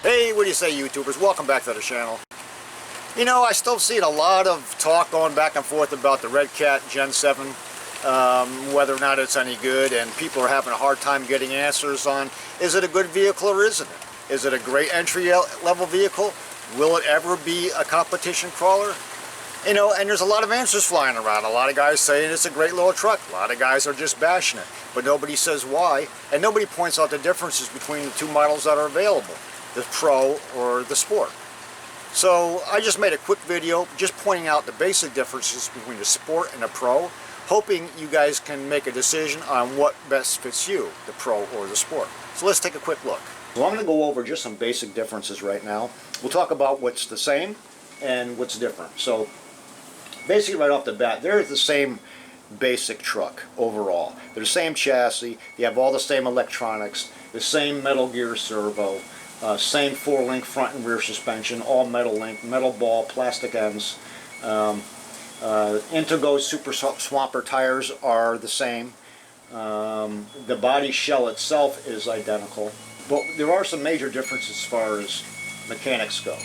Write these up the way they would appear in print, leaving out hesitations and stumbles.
Hey, what do you say, YouTubers? Welcome back to the channel. You know, I still see a lot of talk going back and forth about the Redcat Gen 7, whether or not it's any good, and people are having a hard time getting answers on, is it a good vehicle or isn't it? Is it a great entry-level vehicle? Will it ever be a competition crawler? You know, and there's a lot of answers flying around. A lot of guys saying it's a great little truck. A lot of guys are just bashing it. But nobody says why, and nobody points out the differences between the two models that are available, the Pro or the Sport. So I just made a quick video just pointing out the basic differences between the Sport and the Pro, hoping you guys can make a decision on what best fits you, the Pro or the Sport. So let's take a quick look. So I'm going to go over just some basic differences right now. We'll talk about what's the same and what's different. So basically right off the bat, they're the same basic truck overall. They're the same chassis, you have all the same electronics, the same metal gear servo, same 4-link front and rear suspension, all metal link, metal ball, plastic ends. Intergo Super Swamper tires are the same. The body shell itself is identical, but there are some major differences as far as mechanics go.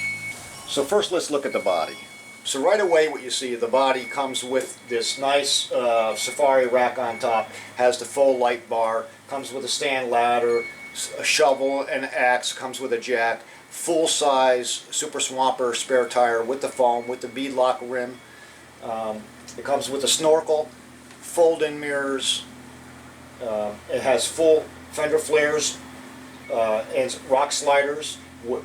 So first let's look at the body. So right away what you see, the body comes with this nice safari rack on top, has the full light bar, comes with a stand ladder, a shovel, an axe, comes with a jack, full-size Super Swamper spare tire with the foam, with the beadlock rim. It comes with a snorkel, fold-in mirrors. It has full fender flares and rock sliders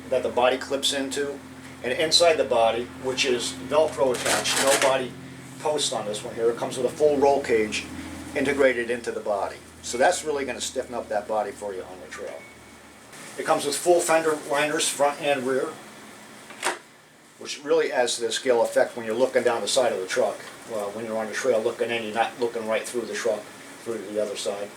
that the body clips into. And inside the body, which is Velcro attached, no body post on this one here, it comes with a full roll cage integrated into the body. So that's really going to stiffen up that body for you on the trail. It comes with full fender liners, front and rear, which really adds to the scale effect when you're looking down the side of the truck. Well, when you're on the trail looking in, you're not looking right through the truck, through to the other side.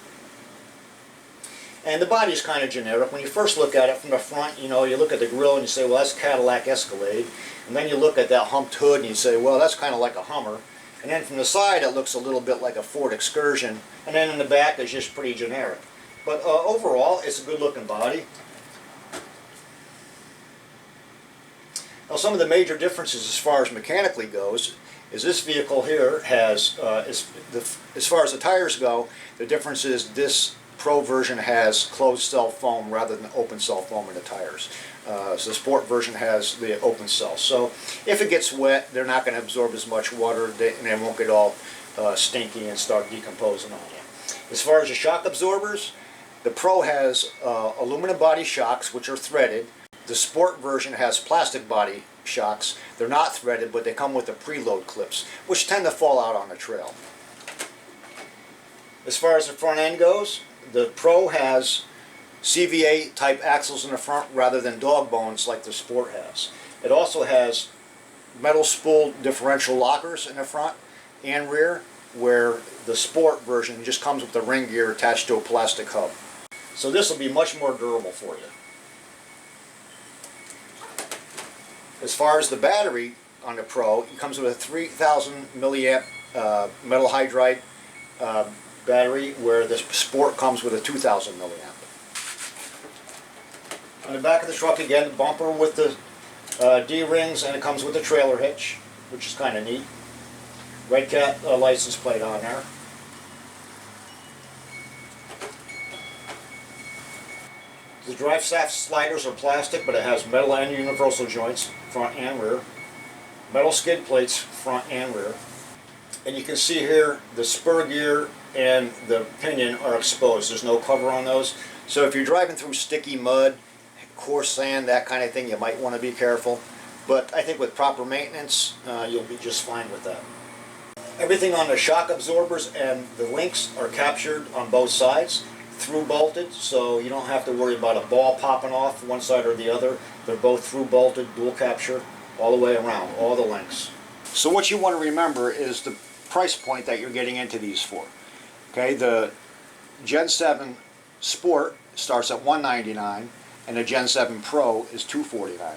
And the body is kind of generic. When you first look at it from the front, you know, you look at the grille and you say, well, that's Cadillac Escalade. And then you look at that humped hood and you say, well, that's kind of like a Hummer. And then from the side, it looks a little bit like a Ford Excursion. And then in the back, it's just pretty generic. But overall, it's a good-looking body. Now, some of the major differences as far as mechanically goes is this vehicle here has, as far as the tires go, the difference is this Pro version has closed cell foam rather than open cell foam in the tires. So the Sport version has the open cell. So if it gets wet, they're not going to absorb as much water and they won't get all stinky and start decomposing on you. As far as the shock absorbers, the Pro has aluminum body shocks, which are threaded. The Sport version has plastic body shocks. They're not threaded, but they come with the preload clips, which tend to fall out on the trail. As far as the front end goes, the Pro has CVA type axles in the front rather than dog bones like the Sport has. It also has metal spool differential lockers in the front and rear, where the Sport version just comes with the ring gear attached to a plastic hub. So this will be much more durable for you. As far as the battery on the Pro, it comes with a 3,000 milliamp metal hydride battery, where the Sport comes with a 2,000 milliamp. On the back of the truck again, the bumper with the D-rings, and it comes with a trailer hitch, which is kind of neat. Redcat license plate on there. The drive shaft sliders are plastic, but it has metal and universal joints, front and rear. Metal skid plates, front and rear. And you can see here the spur gear and the pinion are exposed. There's no cover on those. So if you're driving through sticky mud, coarse sand, that kind of thing, you might want to be careful. But I think with proper maintenance, you'll be just fine with that. Everything on the shock absorbers and the links are captured on both sides, through bolted, so you don't have to worry about a ball popping off one side or the other. They're both through bolted, dual capture, all the way around, all the links. So what you want to remember is the price point that you're getting into these for. Okay, the Gen 7 Sport starts at $199 and the Gen 7 Pro is $249.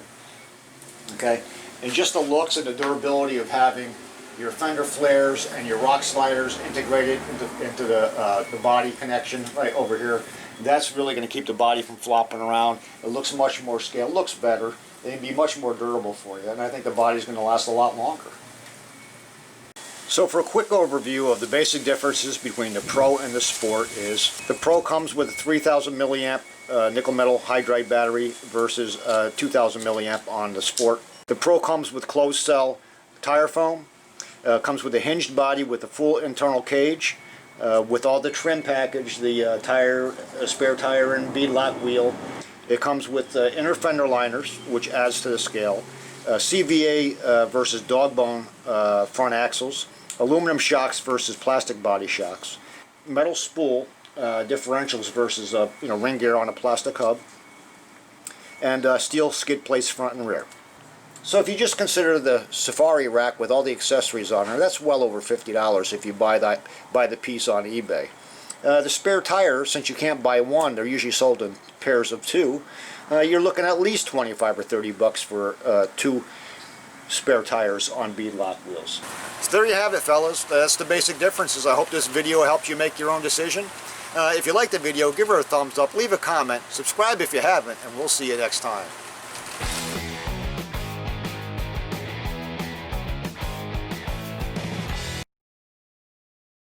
Okay, and just the looks and the durability of having your fender flares and your rock sliders integrated into the body connection right over here. That's really going to keep the body from flopping around. It looks much more scale, looks better. It can be much more durable for you, and I think the body's going to last a lot longer. So for a quick overview of the basic differences between the Pro and the Sport is the Pro comes with a 3000 milliamp nickel metal hydride battery versus 2000 milliamp on the Sport. The Pro comes with closed cell tire foam, comes with a hinged body with a full internal cage, with all the trim package, the spare tire and beadlock wheel. It comes with inner fender liners, which adds to the scale, CVA versus dog bone front axles, aluminum shocks versus plastic body shocks, metal spool differentials versus ring gear on a plastic hub, and steel skid plates front and rear. So if you just consider the Safari rack with all the accessories on there, that's well over $50 if you buy the piece on eBay. The spare tires, since you can't buy one, they're usually sold in pairs of two. You're looking at least 25 or 30 bucks for two spare tires on beadlock wheels. So there you have it, fellas. That's the basic differences. I hope this video helped you make your own decision. If you liked the video, give her a thumbs up, leave a comment, subscribe if you haven't, and we'll see you next time.